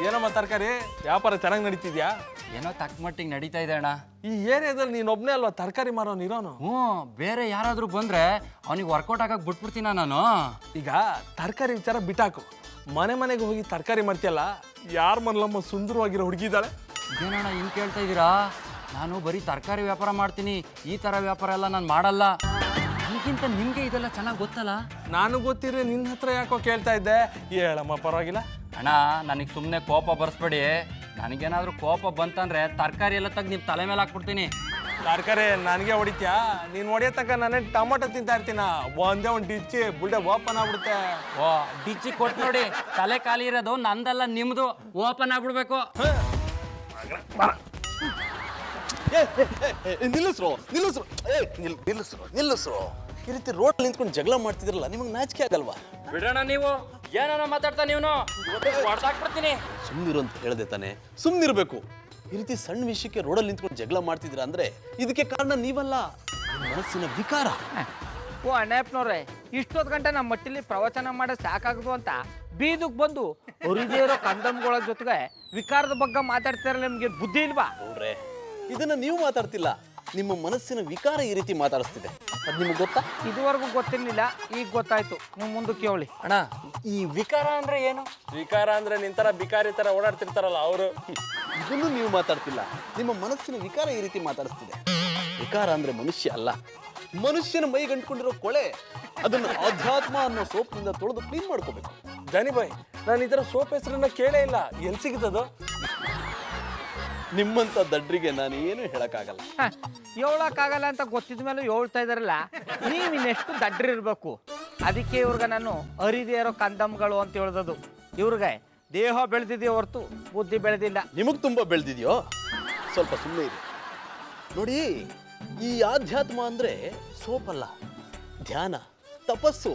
ಏನಮ್ಮ ತರಕಾರಿ ವ್ಯಾಪಾರ ಚೆನ್ನಾಗಿ ನಡೀತಿದ್ಯಾ? ಏನೋ ತಕ್ಕ ಮಟ್ಟಿಗೆ ನಡೀತಾ ಇದೆ ಅಣ್ಣ. ಈ ಏರಿಯಾದಲ್ಲಿ ನೀನು ಒಬ್ಬನೇ ಅಲ್ವಾ ತರಕಾರಿ ಮಾರೋನು ಇರೋನು? ಬೇರೆ ಯಾರಾದ್ರೂ ಬಂದ್ರೆ ಅವನಿಗೆ ವರ್ಕೌಟ್ ಆಗಕ್ಕೆ ಬಿಟ್ಬಿಡ್ತೀನ ನಾನು. ಈಗ ತರಕಾರಿ ವಿಚಾರ ಬಿಟ್ಟಾಕು. ಮನೆಗೆ ಹೋಗಿ ತರಕಾರಿ ಮಾಡ್ತೀಯಲ್ಲ, ಯಾರ ಮನಲಮ್ಮ ಸುಂದರವಾಗಿರೋ ಹುಡುಗಿದ್ದಾಳೆ? ಏನಣ್ಣ ಹಿಂಗೆ ಕೇಳ್ತಾ ಇದ್ದೀರಾ? ನಾನು ಬರೀ ತರಕಾರಿ ವ್ಯಾಪಾರ ಮಾಡ್ತೀನಿ, ಈ ಥರ ವ್ಯಾಪಾರ ಎಲ್ಲ ನಾನು ಮಾಡಲ್ಲ. ನನಗಿಂತ ನಿಮಗೆ ಇದೆಲ್ಲ ಚೆನ್ನಾಗಿ ಗೊತ್ತಲ್ಲ. ನಾನು ಗೊತ್ತಿದ್ರೆ ನಿನ್ನ ಹತ್ರ ಯಾಕೋ ಕೇಳ್ತಾ ಇದ್ದೆ. ಹೇಳಮ್ಮ, ಪರವಾಗಿಲ್ಲ. ಅಣ್ಣ, ನನಗೆ ಸುಮ್ಮನೆ ಕೋಪ ಬರ್ಸ್ಬೇಡಿ. ನನಗೇನಾದ್ರೂ ಕೋಪ ಬಂತಂದ್ರೆ ತರಕಾರಿ ಎಲ್ಲ ತೆಗ್ದು ನಿಮ್ಮ ತಲೆ ಮೇಲೆ ಹಾಕ್ಬಿಡ್ತೀನಿ. ತರಕಾರಿ ನನಗೆ ಹೊಡಿತ್ಯಾ? ನೀನು ಹೊಡಿಯೋ ತನಕ ನಾನೇ ಟೊಮೊಟೊ ತಿಂತಾ ಇರ್ತೀನ. ಒಂದೇ ಒಂದು ಡಿಚ್ಚಿ ಬುಲ್ಡೆ ಓಪನ್ ಆಗ್ಬಿಡುತ್ತೆ. ಓ, ಡಿಚ್ಚಿ ಕೊಟ್ಟು ನೋಡಿ, ತಲೆ ಖಾಲಿ ಇರೋದು ನಂದಲ್ಲ ನಿಮ್ಮದು. ಓಪನ್ ಆಗ್ಬಿಡ್ಬೇಕು. ನಿಲ್ಲಿಸ್ರು ನಿಲ್ಲಿಸ್ರು ನಿಲ್ಲಿಸ್ರು ನಿಲ್ಲಿಸ್ರು. ಈ ರೀತಿ ರೋಡ್ ನಿಂತ್ಕೊಂಡು ಜಗಳ ಮಾಡ್ತಿದ್ರಲ್ಲ, ನಿಮಗೆ ನಾಚಿಕೆ ಆಗಲ್ವಾ? ಬಿಡೋಣ, ನೀವು ಏನಾರ ಮಾತಾಡ್ತಾ ನೀವು ಹೊಡ್ದಾಕ್ಬಿಡ್ತೀನಿ. ಸುಮ್ಮನಿರು ಅಂತ ಹೇಳ್ದೆ ತಾನೆ. ಸುಮ್ಮನಿರ್ಬೇಕು. ಈ ರೀತಿ ಸಣ್ಣ ವಿಷಯಕ್ಕೆ ರೋಡಲ್ಲಿ ನಿಂತ್ಕೊಂಡು ಜಗಳ ಮಾಡ್ತಿದ್ದೀರಾ ಅಂದ್ರೆ ಇದಕ್ಕೆ ಕಾರಣ ನೀವಲ್ಲ, ನಿಮ್ಮ ಮನಸ್ಸಿನ ವಿಕಾರ. ಓ ಅಣ್ಣಪ್ಪನವ್ರೆ, ಇಷ್ಟೊತ್ತು ಗಂಟೆ ನಮ್ಮ ಮಟ್ಟಿಲಿ ಪ್ರವಚನ ಮಾಡೋದು ಸಾಕಾಗದು ಅಂತ ಬೀದಕ್ಕೆ ಬಂದು ಅರಿದೇ ಇರೋ ಕಂದಮ್ಗಳ ಜೊತೆಗೆ ವಿಕಾರದ ಬಗ್ಗೆ ಮಾತಾಡ್ತಾರಲ್ಲ, ನಿಮ್ಗೆ ಬುದ್ಧಿ ಇಲ್ವಾ? ನೋಡ್ರೆ, ಇದನ್ನ ನೀವು ಮಾತಾಡ್ತಿಲ್ಲ, ನಿಮ್ಮ ಮನಸ್ಸಿನ ವಿಕಾರ ಈ ರೀತಿ ಮಾತಾಡಿಸ್ತಿದೆ. ಅದು ನಿಮ್ಗೆ ಗೊತ್ತಾ? ಇದುವರೆಗೂ ಗೊತ್ತಿರ್ಲಿಲ್ಲ, ಈಗ ಗೊತ್ತಾಯ್ತು. ನೀವು ಮುಂದಕ್ಕೆ ಹೇಳಿ. ಅಣ್ಣ, ಈ ವಿಕಾರ ಅಂದ್ರೆ ಏನು? ವಿಕಾರ ಅಂದ್ರೆ ನಿಂತರ ಬಿಕಾರಿ ತರ ಓಡಾಡ್ತಿರ್ತಾರಲ್ಲ ಅವರು. ಇದನ್ನು ನೀವು ಮಾತಾಡ್ತಿಲ್ಲ, ನಿಮ್ಮ ಮನಸ್ಸಿನ ವಿಕಾರ ಈ ರೀತಿ ಮಾತಾಡಿಸ್ತಿದೆ. ವಿಕಾರ ಅಂದ್ರೆ ಮನುಷ್ಯ ಅಲ್ಲ, ಮನುಷ್ಯನ ಮೈ ಗಂಟ್ಕೊಂಡಿರೋ ಕೊಳೆ. ಅದನ್ನು ಆಧ್ಯಾತ್ಮ ಅನ್ನೋ ಸೋಪ್ನಿಂದ ತೊಳೆದು ಕ್ಲೀನ್ ಮಾಡ್ಕೋಬೇಕು. ಜಾನಿ ಬಾಯ್, ನಾನು ಇದರ ಸೋಪ್ ಹೆಸರನ್ನ ಕೇಳೇ ಇಲ್ಲ, ಎಲ್ಲಿ ಸಿಗುತ್ತದು? ನಿಮ್ಮಂತ ದಡ್ರಿಗೆ ನಾನು ಏನು ಹೇಳಕ್ಕಾಗಲ್ಲ. ಹೇಳಕ್ಕಾಗಲ್ಲ ಅಂತ ಗೊತ್ತಿದ ಮೇಲೆ ಹೇಳ್ತಾ ಇದಾರಲ್ಲ, ನೀವು ಇನ್ನೆಷ್ಟು ದಡ್ರಿರ್ಬೇಕು. ಅದಕ್ಕೆ ಇವ್ರಿಗೆ ನಾನು ಅರಿದೇ ಇರೋ ಕಂದಮ್ಗಳು ಅಂತ ಹೇಳ್ದದು. ಇವ್ರಿಗೆ ದೇಹ ಬೆಳೆದಿದೆಯೋ ಹೊರತು ಬುದ್ಧಿ ಬೆಳೆದಿಲ್ಲ. ನಿಮಗ್ ತುಂಬಾ ಬೆಳೆದಿದೆಯೋ? ಸ್ವಲ್ಪ ಸುಮ್ಮನೆ ಇರಿ. ನೋಡಿ, ಈ ಆಧ್ಯಾತ್ಮ ಅಂದ್ರೆ ಸೋಪಲ್ಲ, ಧ್ಯಾನ, ತಪಸ್ಸು.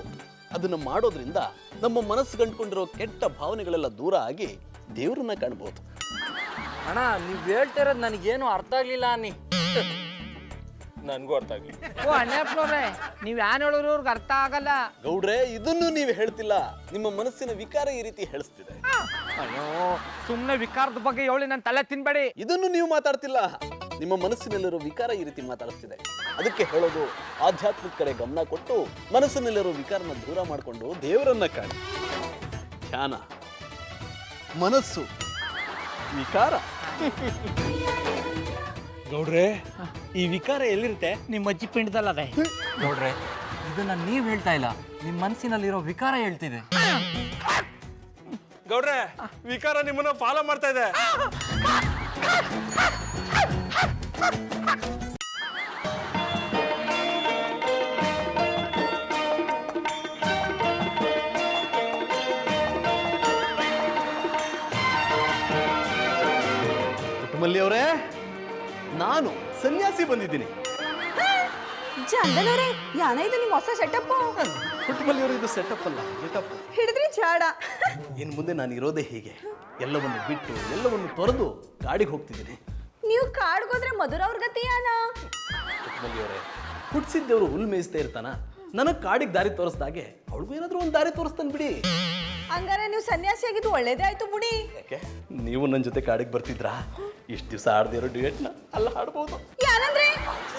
ಅದನ್ನ ಮಾಡೋದ್ರಿಂದ ನಮ್ಮ ಮನಸ್ಸು ಗಂಟ್ಕೊಂಡಿರೋ ಕೆಟ್ಟ ಭಾವನೆಗಳೆಲ್ಲ ದೂರ ಆಗಿ ದೇವ್ರನ್ನ ಕಾಣ್ಬೋದು. ಅಣ್ಣ, ನೀವು ಹೇಳ್ತಾ ಇರೋದು ನನಗೇನು ಅರ್ಥ ಆಗ್ಲಿಲ್ಲ ಅನ್ನಿ. ನನ್ಗೂ ಅರ್ಥ ಆಗ್ಲಿ. ಓ ಅಣ್ಣಪ್ಪನವ್ರೆ, ನೀವು ಯಾನ್ ಹೇಳಿದ್ರು ಅವ್ರಿಗೆ ಅರ್ಥ ಆಗಲ್ಲ. ಗೌಡ್ರೆ, ಇದನ್ನು ನೀವು ಹೇಳ್ತಿಲ್ಲ, ನಿಮ್ಮ ಮನಸ್ಸಿನ ವಿಕಾರ ಈ ರೀತಿ ಹೇಳಿಸ್ತಿದೆ. ಅಯ್ಯೋ, ಸುಮ್ಮನೆ ವಿಕಾರದ ಬಗ್ಗೆ ಹೇಳಿ ನನ್ನ ತಲೆ ತಿನ್ಬೇಡಿ. ಇದನ್ನು ನೀವು ಮಾತಾಡ್ತಿಲ್ಲ, ನಿಮ್ಮ ಮನಸ್ಸಿನಲ್ಲಿರೋ ವಿಕಾರ ಈ ರೀತಿ ಮಾತಾಡಿಸ್ತಿದೆ. ಅದಕ್ಕೆ ಹೇಳೋದು, ಆಧ್ಯಾತ್ಮಿಕ ಕಡೆ ಗಮನ ಕೊಟ್ಟು ಮನಸ್ಸಿನಲ್ಲಿರೋ ವಿಕಾರನ ದೂರ ಮಾಡಿಕೊಂಡು ದೇವರನ್ನ ಕಾಣಿ. ಧ್ಯಾನ, ಮನಸ್ಸು, ವಿಕಾರ. ನೋಡ್ರೆ, ಈ ವಿಕಾರ ಎಲ್ಲಿರುತ್ತೆ? ನಿಮ್ಮ ಅಜ್ಜಿ ಪಿಂಡದಲ್ಲ ಅದೇ. ನೋಡ್ರೆ, ಇದನ್ನ ನೀವ್ ಹೇಳ್ತಾ ಇಲ್ಲ, ನಿಮ್ ಮನಸ್ಸಿನಲ್ಲಿರೋ ವಿಕಾರ ಹೇಳ್ತಿದೆ. ಗೌಡ್ರೆ, ವಿಕಾರ ನಿಮ್ಮನ್ನ ಫಾಲೋ ಮಾಡ್ತಾ ಇದೆ. ಕುಟುಂಬಲ್ಲಿ ಅವರೇ, ನಾನು ಸನ್ಯಾಸಿ ಬಂದಿದ್ದೀನಿ. ಚಂದನವ್ರೆ, ಯಾನ ಇದು ನಿಮ್ಮ ಹೊಸ ಸೆಟಪ್? ಕುಟುಂಬಲ್ಲಿ ಅವರು, ಇದು ಸೆಟಪ್ ಅಲ್ಲ, ಗೆಟಪ್. ಹಿಡಿದ್ರಿ ಚಾಡ. ಇನ್ನು ಮುಂದೆ ನಾನು ಇರೋದೇ ಹೀಗೆ, ಎಲ್ಲವನ್ನು ಬಿಟ್ಟು ಎಲ್ಲವನ್ನು ತೊರೆದು ಗಾಡಿಗೆ ಹೋಗ್ತಿದ್ದೀನಿ. ನೀವು ಕಾಡ್ಗೋದ್ರೆ ಮಧುರ ಅವ್ರ ಗತಿಯಾನ? ಕುಟುಂಬಲ್ಲಿ ಅವರೇ, ಹುಟ್ಟಿಸಿದ್ದವರು ಹುಲ್ ಮೇಯಿಸ್ತಾ ಇರ್ತಾನ, ನನಗೆ ಕಾಡಿಗೆ ದಾರಿ ತೋರಿಸ್ದಾಗೆ ಅವಳಿಗೂ ಏನಾದರೂ ಒಂದು ದಾರಿ ತೋರಿಸ್ತಾನೆ ಬಿಡಿ. ಹಂಗಾರೆ ನೀವು ಸನ್ಯಾಸಿ ಆಗಿದ್ದು ಒಳ್ಳೇದೇ ಆಯ್ತು ಬಿಡಿ. ಯಾಕೆ ನೀವು ನನ್ನ ಜೊತೆ ಕಾಡಿಗೆ ಬರ್ತಿದ್ರಾ? ಇಷ್ಟು ದಿವಸ ಆಡದೇ ಇರೋ ಡ್ಯೂಯೆಟ್ನ ಅಲ್ಲ ಹಾಡ್ಬೋದು. ಯಾನಂದ್ರೆ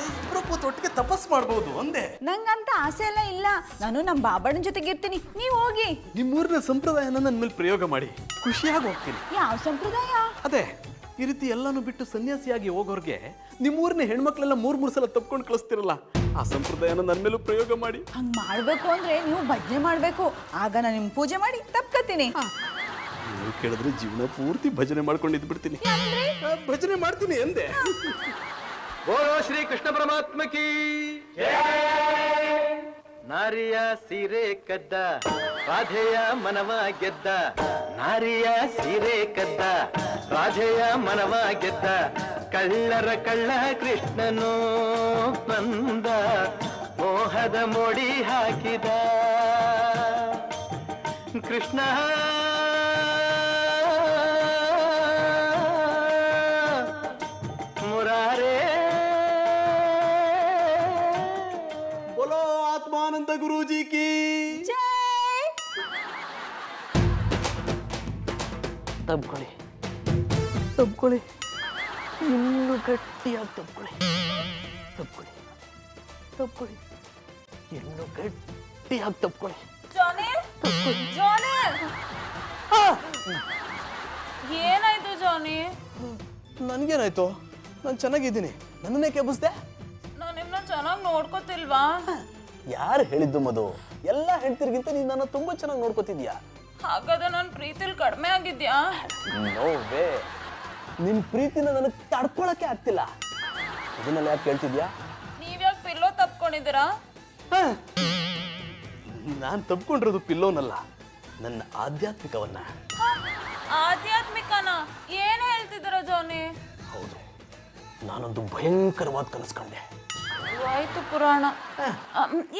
ಇಬ್ಬರು ಒಟ್ಟಿಗೆ ತಪಸ್ ಮಾಡ್ಬೋದು ಅಂದೆ. ನಂಗಂತ ಆಸೆ ಎಲ್ಲ ಇಲ್ಲ, ನಾನು ನಮ್ಮ ಬಾಬಣ್ಣನ ಜೊತೆಗೆ ಇರ್ತೀನಿ, ನೀವು ಹೋಗಿ. ನಿಮ್ಮೂರಿನ ಸಂಪ್ರದಾಯನ ನನ್ನ ಮೇಲೆ ಪ್ರಯೋಗ ಮಾಡಿ, ಖುಷಿಯಾಗಿ ಹೋಗ್ತೀನಿ. ಯಾವ ಸಂಪ್ರದಾಯ? ಅದೇ, ಈ ರೀತಿ ಎಲ್ಲಾನು ಬಿಟ್ಟು ಸನ್ಯಾಸಿಯಾಗಿ ಹೋಗೋರ್ಗೆ ನಿಮ್ಮೂರಿನ ಹೆಣ್ಮಕ್ಳೆಲ್ಲ ಮೂರ್ ಸಲ ತಪ್ಕೊಂಡು ಕಳಿಸ್ತಿರಲ್ಲ, ಆ ಸಂಪ್ರದಾಯನ ನನ್ನ ಮೇಲೂ ಪ್ರಯೋಗ ಮಾಡಿ. ಹಂಗ್ ಮಾಡ್ಬೇಕು ಅಂದ್ರೆ ನೀವು ಭಜನೆ ಮಾಡ್ಬೇಕು, ಆಗ ನಾನು ನಿಮ್ ಪೂಜೆ ಮಾಡಿ ತಪ್ಕತೀನಿ. ನೀವು ಕೇಳಿದ್ರೆ ಜೀವನ ಪೂರ್ತಿ ಭಜನೆ ಮಾಡ್ಕೊಂಡು ಇದ್ಬಿಡ್ತೀನಿ. ಭಜನೆ ಮಾಡ್ತೀನಿ ಎಂದೆ. ಬೋಲೋ ಶ್ರೀ ಕೃಷ್ಣ ಪರಮಾತ್ಮ ಕೀ ನಾರಿಯ ಸೀರೆ ಕದ್ದ ರಾಧೆಯ ಮನವ ಗೆದ್ದ, ನಾರಿಯ ಸೀರೆ ಕದ್ದ ರಾಧೆಯ ಮನವ ಗೆದ್ದ, ಕಳ್ಳರ ಕಳ್ಳ ಕೃಷ್ಣನು ಬಂದ, ಮೋಹದ ಮೋಡಿ ಹಾಕಿದ ಕೃಷ್ಣ ಮುರಾರೇ. बोलो आत्मानंद गुरु जी की ಜೈ. ತಬ್ಕೊಳ್ಳಿ, ತಬ್ಕೊಳ್ಳಿ, ಇನ್ನೂ ಗಟ್ಟಿಯಾಗಿ ತಬ್ಕೊಳ್ಳಿ, ತಬ್ಕೊಳ್ಳಿ, ತಬ್ಕೊಳ್ಳಿ, ಇನ್ನೂ ಗಟ್ಟಿಯಾಗಿ ತಬ್ಕೊಳ್ಳಿ. ಜಾನಿ, ಜಾನಿ, ಏನಾಯ್ತು ಜಾನಿ? ನನ್ಗೇನಾಯ್ತು? ನಾನು ಚೆನ್ನಾಗಿದ್ದೀನಿ, ನನ್ನನ್ನೇ ಕೆಬ್ಬಿಸ್ದೆ? ನಾನು ನಿಮ್ಮನ್ನ ಚೆನ್ನಾಗಿ ನೋಡ್ಕೋತಿಲ್ವಾ? ಯಾರು ಹೇಳಿದ್ದು ಮಧು? ಎಲ್ಲ ಹೆಂಡ್ತಿರ್ಗಿಂತ ನೀನು ನನ್ನ ತುಂಬಾ ಚೆನ್ನಾಗಿ ನೋಡ್ಕೋತಿದ್ಯಾ. ಹಾಗಾದ್ರೆ ನನ್ನ ಪ್ರೀತಿಲಿ ಕಡಿಮೆ ಆಗಿದ್ಯಾ? ನೋ ವೇ, ನಿನ್ ಪ್ರೀತಿನ ನನಗೆ ತಡ್ಕೊಳಕ್ಕೆ ಆಗ್ತಿಲ್ಲ. ಇದನ್ನೆಲ್ಲ ಯಾಕೆ ಕೇಳ್ತಿದ್ಯಾ? ನೀವ್ಯಾಕೆ ಪಿಲ್ಲೋ ತಪ್ಕೊಂಡಿದ್ದೀರಾ? ನಾನು ತಪ್ಕೊಂಡಿರೋದು ಪಿಲ್ಲೋನಲ್ಲ, ನನ್ನ ಆಧ್ಯಾತ್ಮಿಕವನ್ನ. ಆಧ್ಯಾತ್ಮಿಕನ ಏನ್ ಹೇಳ್ತಿದ್ದೀರಾ ಜಾನಿ? ಹೌದು, ನಾನೊಂದು ಭಯಂಕರವಾದ ಕನಸು ಕಂಡೆ. ಆಯ್ತು ಪುರಾಣ,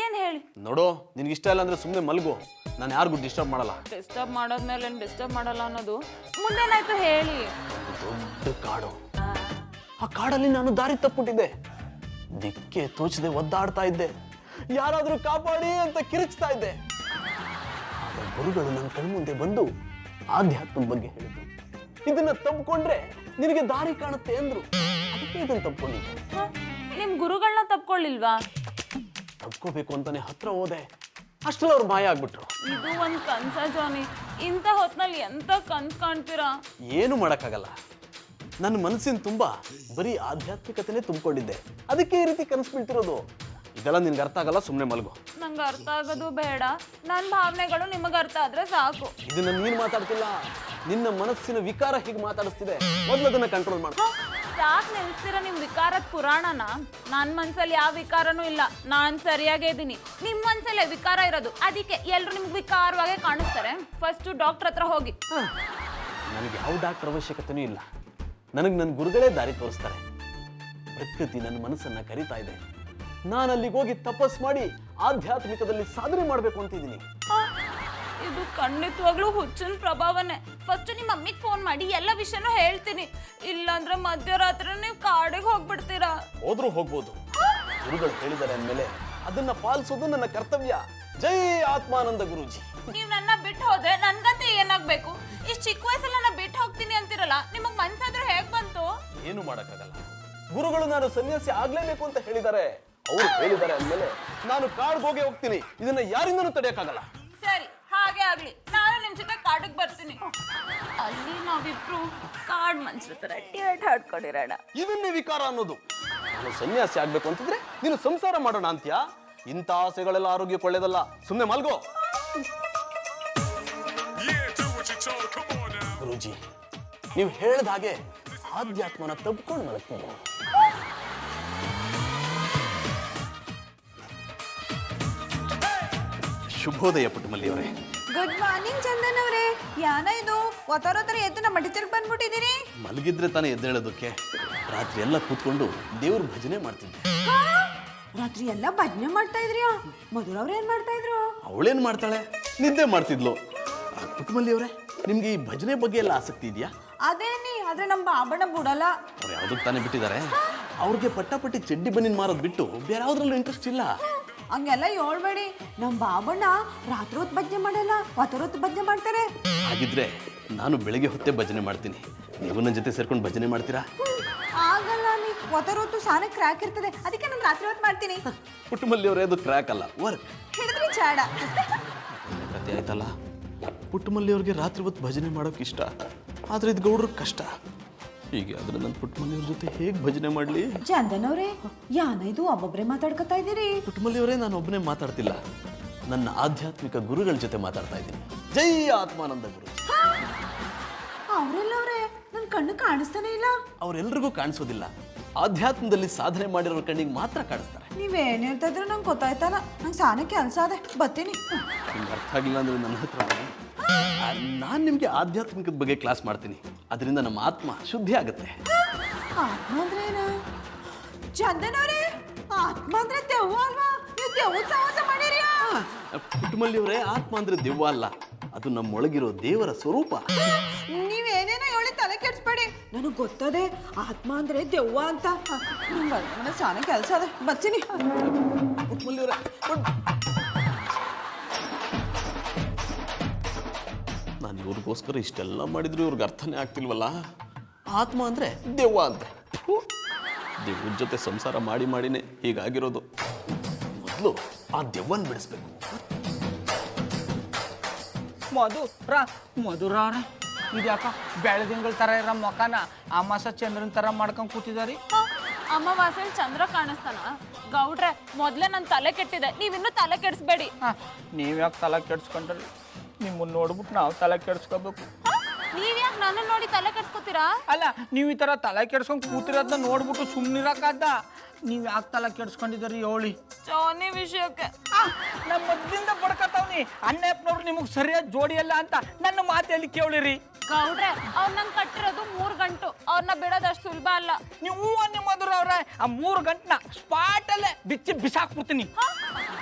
ಏನ್ ಹೇಳಿ? ನೋಡು, ನಿನ್ಗೆ ಇಷ್ಟ ಇಲ್ಲ ಅಂದ್ರೆ ಸುಮ್ಮನೆ ಮಲ್ಗು, ನಾನು ಯಾರಿಗೂ ಡಿಸ್ಟರ್ಬ್ ಮಾಡಲ್ಲ. ಡಿಸ್ಟರ್ಬ್ ಮಾಡೋದ್ಮೇಲೆ ಡಿಸ್ಟರ್ಬ್ ಮಾಡಲ್ಲ ಅನ್ನೋದು ಮುಂದೇನಾಯ್ತು ಹೇಳಿ. ಒಂದು ದೊಡ್ಡ ಕಾಡು, ಆ ಕಾಡಲ್ಲಿ ನಾನು ದಾರಿ ತಪ್ಪಿಟ್ಟಿದ್ದೆ. ದಿಕ್ಕೆ ತೋಚದೆ ಒದ್ದಾಡ್ತಾ ಇದ್ದೆ. ಯಾರಾದ್ರೂ ಕಾಪಾಡಿ ಅಂತ ಕಿರಿಚ್ತಾ ಇದ್ದೆ. ಆಗ ಗುರುಗಳು ನನ್ನ ಕಣ್ಮುಂದೆ ಬಂದು ಆಧ್ಯಾತ್ಮದ ಬಗ್ಗೆ ಹೇಳಿದ್ರು. ಇದನ್ನ ತಪ್ಪಿಕೊಂಡ್ರೆ ನಿನಗೆ ದಾರಿ ಕಾಣುತ್ತೆ ಅಂದ್ರು. ಅದಕ್ಕೆ ಇದನ್ನ ತಪ್ಪಿಕೊಂಡಿದ್ದೆ. ನಿಮ್ ಗುರುಗಳನ್ನ ತಪ್ಕೊಳ್ಳಿಲ್ವಾ? ತಪ್ಕೋಬೇಕು ಅಂತಾನೆ ಹತ್ರ ಹೋದೆ. ಅಷ್ಟರಲ್ಲಿ ಅವ್ರು ಮಾಯ ಆಗ್ಬಿಟ್ರು. ಇದು ಒಂದ್ ಕನ್ಸ ಜಾನಿ. ಇಂಥ ಹೊತ್ನಲ್ಲಿ ಎಂತ ಕನ್ಸ್ ಕಾಣ್ತೀರಾ? ಏನು ಮಾಡಕ್ಕಾಗಲ್ಲ. ನನ್ನ ಮನಸ್ಸಿನ ತುಂಬಾ ಬರೀ ಆಧ್ಯಾತ್ಮಿಕತೆನೇ ತುಂಬಿಕೊಂಡಿದ್ದೆ. ಅದಕ್ಕೆ ಈ ರೀತಿ ಕನಸು ಬೀಳ್ತಿರೋದು. ಇದೆಲ್ಲ ನಿನ್ಗೆ ಅರ್ಥ ಆಗಲ್ಲ, ಸುಮ್ಮನೆ ಮಲಗು. ನಂಗೆ ಅರ್ಥ ಆಗೋದು ಬೇಡ, ನನ್ನ ಭಾವನೆಗಳು ನಿಮಗೆ ಅರ್ಥ ಆದ್ರೆ ಸಾಕು. ಇದನ್ನ ನೀನ್ ಮಾತಾಡ್ತಿಲ್ಲ, ನಿನ್ನ ಮನಸ್ಸಿನ ವಿಕಾರ ಹೀಗೆ ಮಾತಾಡಿಸ್ತಿದೆ. ಮೊದಲು ಅದನ್ನ ಕಂಟ್ರೋಲ್ ಮಾಡು. ಸಾಕ್ ನಿಲ್ಸ್ತೀರ ನಿಮ್ ವಿಕಾರದ ಪುರಾಣನ. ನನ್ ಮನ್ಸಲ್ಲಿ ಯಾವ ವಿಕಾರನೂ ಇಲ್ಲ, ನಾನ್ ಸರಿಯಾಗೇ ಇದೀನಿ. ನಿಮ್ ಮನ್ಸಲ್ಲೇ ವಿಕಾರ ಇರೋದು, ಅದಕ್ಕೆ ಎಲ್ರು ನಿಮ್ಗೆ ವಿಕಾರವಾಗೇ ಕಾಣಿಸ್ತಾರೆ. ಫಸ್ಟ್ ಡಾಕ್ಟರ್ ಹತ್ರ ಹೋಗಿ. ನನಗೆ ಯಾವ ಡಾಕ್ಟರ್ ಅವಶ್ಯಕತೆನೂ ಇಲ್ಲ. ನನಗೆ ನನ್ನ ಗುರುಗಳೇ ದಾರಿ ತೋರಿಸ್ತಾರೆ. ಪ್ರಕೃತಿ ನನ್ನ ಮನಸ್ಸನ್ನ ಕರೀತಾ ಇದೆ. ನಾನು ಅಲ್ಲಿಗೆ ಹೋಗಿ ತಪಸ್ ಮಾಡಿ ಆಧ್ಯಾತ್ಮಿಕದಲ್ಲಿ ಸಾಧನೆ ಮಾಡ್ಬೇಕು ಅಂತಿದ್ದೀನಿ. ಇದು ಖಂಡಿತವಾಗ್ಲೂ ಹುಚ್ಚಿನ ಪ್ರಭಾವನೆ. ಫಸ್ಟ್ ನಿಮ್ಮ ಮಮ್ಮಿಗೆ ಫೋನ್ ಮಾಡಿ ಎಲ್ಲ ವಿಷಯನೂ ಹೇಳ್ತೀನಿ. ಇಲ್ಲಾಂದ್ರೆ ಮಧ್ಯರಾತ್ರಿ ನೀವು ಕಾಡಿಗೆ ಹೋಗ್ಬಿಡ್ತೀರಾ. ಹೋದ್ರೂ ಹೋಗ್ಬೋದು. ಗುರುಗಳು ಹೇಳಿದ್ದಾರೆ ಅಂದ್ಮೇಲೆ ಅದನ್ನ ಪಾಲಿಸೋದು ನನ್ನ ಕರ್ತವ್ಯ. ಜೈ ಆತ್ಮಾನಂದ ಗುರೂಜಿ. ನೀವ್ ನನ್ನ ಬಿಟ್ಟು ಹೋದ್ರೆ ನನ್ಗಂತೆ ಏನಾಗ್ಬೇಕು? ಇಷ್ಟು ಚಿಕ್ಕ ವಯಸ್ಸಲ್ಲಿ ನನ್ನ ಬಿಟ್ಟು ಹೋಗ್ತೀನಿ ಅಂತಿರಲ್ಲ, ನಿಮಗ್ ಮನ್ಸಾದ್ರೂ ಹೇಗ್ ಬಂತು? ಏನು ಮಾಡಕ್ಕಾಗಲ್ಲ. ಗುರುಗಳು ನಾನು ಸನ್ಯಾಸಿ ಆಗ್ಲೇಬೇಕು ಅಂತ ಹೇಳಿದ್ದಾರೆ. ಅವ್ರು ಹೇಳಿದ್ದಾರೆ ಅಂದ್ಮೇಲೆ ನಾನು ಕಾಡ್ಗೆ ಹೋಗ್ತೀನಿ. ಇದನ್ನ ಯಾರಿಂದನೂ ತಡೆಯಕ್ಕಾಗಲ್ಲ. ಸರಿ, ಹಾಗೆ ಆಗ್ಲಿ. ನಾನು ನಿಮ್ ಜೊತೆ ಕಾಡಿಗೆ ಬರ್ತೀನಿ. ಅಲ್ಲಿ ನಾವಿಬ್ರು ಕಾಡ್ ಮನ್ಸ್ರ ತರ ಟೇಟ್ ಹಾಡ್ಕೊಂಡಿರೋಣ. ಇದನ್ನೇ ವಿಕಾರ ಅನ್ನೋದು. ನಾನು ಸನ್ಯಾಸಿ ಆಗ್ಬೇಕು ಅಂತಿದ್ರೆ ನೀನು ಸಂಸಾರ ಮಾಡೋಣ ಅಂತ್ಯಾ? ಇಂಥ ಆಸೆಗಳೆಲ್ಲ ಆರೋಗ್ಯಕ್ಕೆ ಒಳ್ಳೇದಲ್ಲ. ಸುಮ್ಮನೆ ಮಲ್ಗೋ. ಗುರೂಜಿ, ನೀವು ಹೇಳ್ದ ಹಾಗೆ ಆಧ್ಯಾತ್ಮನ ತಪ್ಪಿಕೊಂಡು ಮಲಗ್ತೀನಿ. ಶುಭೋದಯ ಪುಟ್ಟಮಲ್ಲಿ ಅವರೇ. ಗುಡ್ ಮಾರ್ನಿಂಗ್ ಚಂದನ್ ಅವರೇ. ಯಾನ ಇದು ಒತ್ತರೋತ್ತರ ಎದ್ದು ನಮ್ಮ ಟೀಚರ್ಗೆ ಬಂದ್ಬಿಟ್ಟಿದ್ದೀರಿ? ಮಲಗಿದ್ರೆ ತಾನೇ ಎದ್ದೇಳೋದಕ್ಕೆ. ರಾತ್ರಿ ಎಲ್ಲ ಕೂತ್ಕೊಂಡು ದೇವ್ರ ಭಜನೆ ಮಾಡ್ತಿದ್ದೆ. ರಾತ್ರಿ ಎಲ್ಲ ಭಜನೆ ಮಾಡ್ತಾ ಇದ್ರಿ? ಮಧುರ ಅವ್ರು ಏನ್ ಮಾಡ್ತಾ ಇದ್ರು? ಅವಳೇನ್ ಮಾಡ್ತಾಳೆ, ನಿದ್ದೆ ಮಾಡ್ತಿದ್ಲು. ಪುಟ್ಟಮಲ್ಲಿ ಅವರೇ, ನಿಮ್ಗೆ ಈ ಭಜನೆ ಬಗ್ಗೆ ಎಲ್ಲ ಆಸಕ್ತಿ ಇದೆಯಾ? ಅದೇನಿ, ಆದ್ರೆ ನಮ್ಮ ಬಾಬಣ್ಣ ಬಿಡಲ್ಲ. ಅವ್ರು ಯಾವ್ದಕ್ಕೆ ತಾನೇ ಬಿಟ್ಟಿದ್ದಾರೆ. ಅವ್ರಿಗೆ ಪಟ್ಟಾಪಟ್ಟಿ ಚಡ್ಡಿ ಬನ್ನಿನ ಮಾರೋದು ಬಿಟ್ಟು ಬೇರೆ ಯಾವ್ದ್ರಲ್ಲೂ ಇಂಟ್ರೆಸ್ಟ್ ಇಲ್ಲ. ಹಂಗೆಲ್ಲ ಹೇಳ್ಬೇಡಿ. ನಮ್ಮ ಬಾಬಣ್ಣ ರಾತ್ರಿ ಹೊತ್ತು ಭಜನೆ ಮಾಡಲ್ಲ, ಹೊತ್ತು ಭಜನೆ ಮಾಡ್ತಾರೆ. ಹಾಗಿದ್ರೆ ನಾನು ಬೆಳಗ್ಗೆ ಹೊತ್ತೇ ಭಜನೆ ಮಾಡ್ತೀನಿ. ನೀವು ನನ್ನ ಜೊತೆ ಸೇರ್ಕೊಂಡು ಭಜನೆ ಮಾಡ್ತೀರಾ? ಆಗಲ್ಲ, ನೀ ಹೊತ್ತು ಸಾನ ಕ್ರ್ಯಾಕ್ ಇರ್ತದೆ, ಅದಕ್ಕೆ ನಾನು ರಾತ್ರಿ ಹೊತ್ತು ಮಾಡ್ತೀನಿ. ಪುಟ್ಟಮಲ್ಲಿ ಅವರೇ, ಅದು ಕ್ರ್ಯಾಕ್ ಅಲ್ಲ, ವರ್ಕ್. ಹಿಡಿದ್ರಿ ಚಾಡ. ಕತೆ ಆಯ್ತಲ್ಲ. ಪುಟ್ಟಮಲ್ಲಿ ಅವ್ರಿಗೆ ರಾತ್ರಿ ಹೊತ್ತು ಭಜನೆ ಮಾಡೋಕೆ ಇಷ್ಟ, ಆದ್ರೆ ಇದು ಗೌಡ್ರಿಗೆ ಕಷ್ಟ. ಹೀಗೆ ಆದ್ರೆ ನನ್ನ ಪುಟ್ಟಮಲ್ಲಿ ಅವ್ರ ಜೊತೆ ಹೇಗೆ ಭಜನೆ ಮಾಡಲಿ? ಚಂದನ್ ಅವ್ರೆ, ಯಾನ ಇದು ಒಬ್ಬೊಬ್ರೆ ಮಾತಾಡ್ಕೊತಾ ಇದ್ದೀರಿ? ಪುಟ್ಟಮಲ್ಲಿ ಅವರೇ, ನಾನು ಒಬ್ಬನೇ ಮಾತಾಡ್ತಿಲ್ಲ, ನನ್ನ ಆಧ್ಯಾತ್ಮಿಕ ಗುರುಗಳ ಜೊತೆ ಮಾತಾಡ್ತಾ ಇದ್ದೀನಿ. ಜೈ ಆತ್ಮಾನಂದ ಗುರು. ಅವ್ರೆಲ್ಲವ್ರೆ, ನನ್ ಕಣ್ಣು ಕಾಣಿಸ್ತಾನೆ ಇಲ್ಲ. ಅವರೆಲ್ಲರಿಗೂ ಕಾಣಿಸೋದಿಲ್ಲ. ಆಧ್ಯಾತ್ಮದಲ್ಲಿ ಸಾಧನೆ ಮಾಡಿರೋ ಕಣ್ಣಿಗೆ ಮಾತ್ರ ಕಾಣಿಸ್ತಾರೆ. ನೀವೇನ್ ಹೇಳ್ತಾ ಇದ್ರೆ ನಂಗೆ ಗೊತ್ತಾಯ್ತಲ್ಲ. ನಂಗೆ ಸಾನ ಕೆಲಸ ಅದೇ, ಬರ್ತೀನಿ. ನಿಮ್ಗೆ ಅರ್ಥ ಆಗಿಲ್ಲ ಅಂದ್ರೆ ನನ್ನ ಹತ್ರ ನಾನು ನಿಮಗೆ ಆಧ್ಯಾತ್ಮಿಕದ ಬಗ್ಗೆ ಕ್ಲಾಸ್ ಮಾಡ್ತೀನಿ. ಅದರಿಂದ ನಮ್ಮ ಆತ್ಮ ಶುದ್ಧಿ ಆಗುತ್ತೆ. ಆತ್ಮ ಅಂದ್ರೆ ಏನ? ಚಂದನ್ ಅವ್ರೆ, ಆತ್ಮ ಅಂದ್ರೆ ದೆವ್ವ ಅಲ್ವಾ? ನೀವು ದೆವ್ವ ಸಹವಾಸ ಮಾಡಿರಿಯಾ? ಪುಟ್ಟಮಲ್ಲಿ ಅವರೇ, ಆತ್ಮ ಅಂದ್ರೆ ದೆವ್ವ ಅಲ್ಲ, ಅದು ನಮ್ಮೊಳಗಿರೋ ದೇವರ ಸ್ವರೂಪ. ನೀವೇನೇನೋ ಹೇಳಿ ತಲೆ ಕೆಡ್ಸ್ಬೇಡಿ. ನನಗೆ ಗೊತ್ತದೆ ಆತ್ಮ ಅಂದ್ರೆ ದೆವ್ವ ಅಂತ. ನಿಮ್ಗೆ ಸಾನ ಕೆಲಸ ಅದೇ, ಬರ್ತೀನಿ. ಪುಟ್ಟಮಲ್ಲಿ ಅವರೇ, ನಾನು ಇವ್ರಿಗೋಸ್ಕರ ಇಷ್ಟೆಲ್ಲ ಮಾಡಿದ್ರು ಇವ್ರಿಗೆ ಅರ್ಥನೇ ಆಗ್ತಿಲ್ವಲ್ಲ. ಆತ್ಮ ಅಂದ್ರೆ ದೆವ್ವ ಅಂತೆ. ದೆವ್ವದ ಜೊತೆ ಸಂಸಾರ ಮಾಡಿ ಮಾಡಿನೇ ಹೀಗಾಗಿರೋದು. ಮೊದಲು ಆ ದೆವ್ವನ್ ಬಿಡಿಸ್ಬೇಕು. ಮಧುರ ಇದ್ಯಾಕ ಬೆಳದಿಂಗಳ ತರ ಇರೋ ಮೊಖನ ಅಮಾಸ ಚಂದ್ರನ್ ತರ ಮಾಡ್ಕೊಂಡ್ ಕೂತಿದಾರಿ? ಅಮಾವಾಸ್ಯೆ ಚಂದ್ರ ಕಾಣಿಸ್ತಾನ? ಗೌಡ್ರೆ, ಮೊದ್ಲೇ ನನ್ ತಲೆ ಕೆಟ್ಟಿದೆ, ನೀವಿನ್ನೂ ತಲೆ ಕೆಡಿಸ್ಬೇಡಿ. ನೀವ್ಯಾಕೆ ತಲೆ ಕೆಡ್ಸ್ಕೊಂಡ್ರಿ? ನಿಮ್ಮನ್ನ ನೋಡ್ಬಿಟ್ಟು ನಾವು ತಲೆ ಕೆಡ್ಸ್ಕೋಬೇಕು? ನೀವ್ಯಾಕೆ ನನ್ನ ನೋಡಿ ತಲೆ ಕೆಡ್ಸ್ಕೊತೀರಾ? ಅಲ್ಲ, ನೀವು ಈ ತರ ತಲೆ ಕೆಡ್ಸ್ಕೊಂಡ್ ಕೂತಿರೋದನ್ನ ನೋಡ್ಬಿಟ್ಟು ಸುಮ್ಮನಿರಕ್ಕಾದ? ನೀವ್ ಯಾಕೆ ತಲೆ ಕೆಡ್ಸ್ಕೊಂಡಿದ್ದೀರಿ ಹೇಳಿ? ಜಾನಿ ವಿಷಯಕ್ಕೆ ನಮ್ಮ ಮೊದ್ಲಿಂದ ಬಡ್ಕತ್ತವ್ನಿ. ಅಣ್ಣಪ್ಪನವ್ರು ನಿಮಗೆ ಸರಿಯಾದ ಜೋಡಿ ಅಲ್ಲ ಅಂತ ನನ್ನ ಮಾತಲ್ಲಿ ಕೇಳಿರಿ. ಗೌಡ್ರೆ, ಅವ್ರು ನಂಗೆ ಕಟ್ಟಿರೋದು 3 ಗಂಟು. ಅವ್ರನ್ನ ಬಿಡೋದು ಅಷ್ಟು ಸುಲಭ ಅಲ್ಲ. ನೀವು ನಿಮ್ಮ ಮಧುರ ಅವ್ರೆ, ಆ 3 ಗಂಟನ ಸ್ಪಾಟಲ್ಲೇ ಬಿಚ್ಚಿ ಬಿಸಾಕ್ಬಿಡ್ತೀನಿ.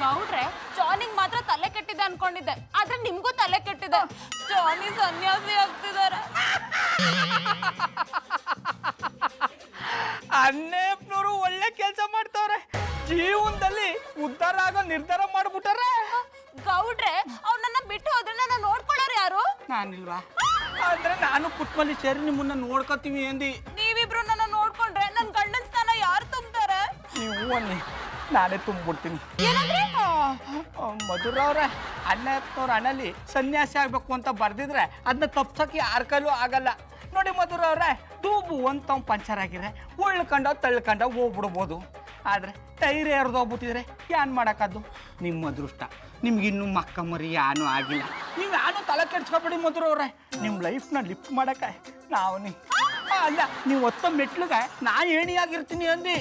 ಗೌಡ್ರೆ, ಜಾನಿಗ್ ಮಾತ್ರ ತಲೆ ಕೆಟ್ಟಿದೆ ಅನ್ಕೊಂಡಿದ್ದೆ, ಆದ್ರೆ ನಿಮ್ಗೂ ತಲೆ ಕೆಟ್ಟಿದೆ. ಜಾನಿ ಸನ್ಯಾಸಿ ಆಗ್ತಿದ್ದಾರೆ. ಅನ್ನಪ್ಪನವರು ಒಳ್ಳೆ ಕೆಲಸ ಮಾಡ್ತಾವ್ರೆ. ಜೀವನದಲ್ಲಿ ಉದ್ಧಾರ ಆಗೋ ನಿರ್ಧಾರ ಮಾಡ್ಬಿಟ್ಟಾರೆ. ಗೌಡ್ರೆ ಅವ್ರನ್ನ ಬಿಟ್ಟು ಹೋದ್ರೆ ನನ್ನ ನೋಡ್ಕೊಳ್ಳೋರು ಯಾರು? ನಾನಿಲ್ವಾ? ಅಂದ್ರೆ ನಾನು ಪುಟ್ಮಲ್ಲಿ ಸೇರಿ ನಿಮ್ಮನ್ನ ನೋಡ್ಕೋತೀವಿ ಅಂದಿ. ನೀವಿಬ್ರು ನನ್ನ ನೋಡ್ಕೊಂಡ್ರೆ ನನ್ ಗಂಡನ ಸ್ಥಾನ ಯಾರು ತುಂಬ್ತಾರೆ? ನೀವು ಅನ್ನಿ, ನಾನೇ ತುಂಬಿಡ್ತೀನಿ. ಮಧುರ ಅವ್ರೆ, ಅಣ್ಣಪ್ಪನವ್ರ ಅಣ್ಣಲ್ಲಿ ಸನ್ಯಾಸಿ ಆಗ್ಬೇಕು ಅಂತ ಬರ್ದಿದ್ರೆ ಅದನ್ನ ತಪ್ಸಕ್ಕೆ ಯಾರ ಕೈಲೂ ಆಗಲ್ಲ. ನೋಡಿ ಮಧುರ ಅವ್ರೆ, ತೂಬು ಅಂತ ಪಂಚರ್ ಆಗಿದ್ರೆ ಉಳ್ಕಂಡ ತಳ್ಕಂಡ ಹೋಗ್ಬಿಡ್ಬೋದು. ಆದರೆ ಟೈರ್ ಎರ್ದೋಗ್ಬಿಟ್ಟಿದ್ರೆ ಏನ್ ಮಾಡೋಕ್ಕದ್ದು? ನಿಮ್ಮ ಅದೃಷ್ಟ, ನಿಮ್ಗಿನ್ನೂ ಮಕ್ಕ ಮರಿ ಏನೂ ಆಗಿಲ್ಲ. ನೀವು ಯಾರು ತಲೆ ಕೆಡ್ಸ್ಕೊಬೇಡಿ ಮಧುರ ಅವ್ರೆ. ನಿಮ್ಮ ಲೈಫ್ನ ಲಿಫ್ಟ್ ಮಾಡಕ್ಕೆ ನಾವು ಅಲ್ಲ, ನೀವು ಹೊತ್ತ ಮೆಟ್ಲಿಗೆ ನಾನು ಏಣಿಯಾಗಿರ್ತೀನಿ ಅಂದು.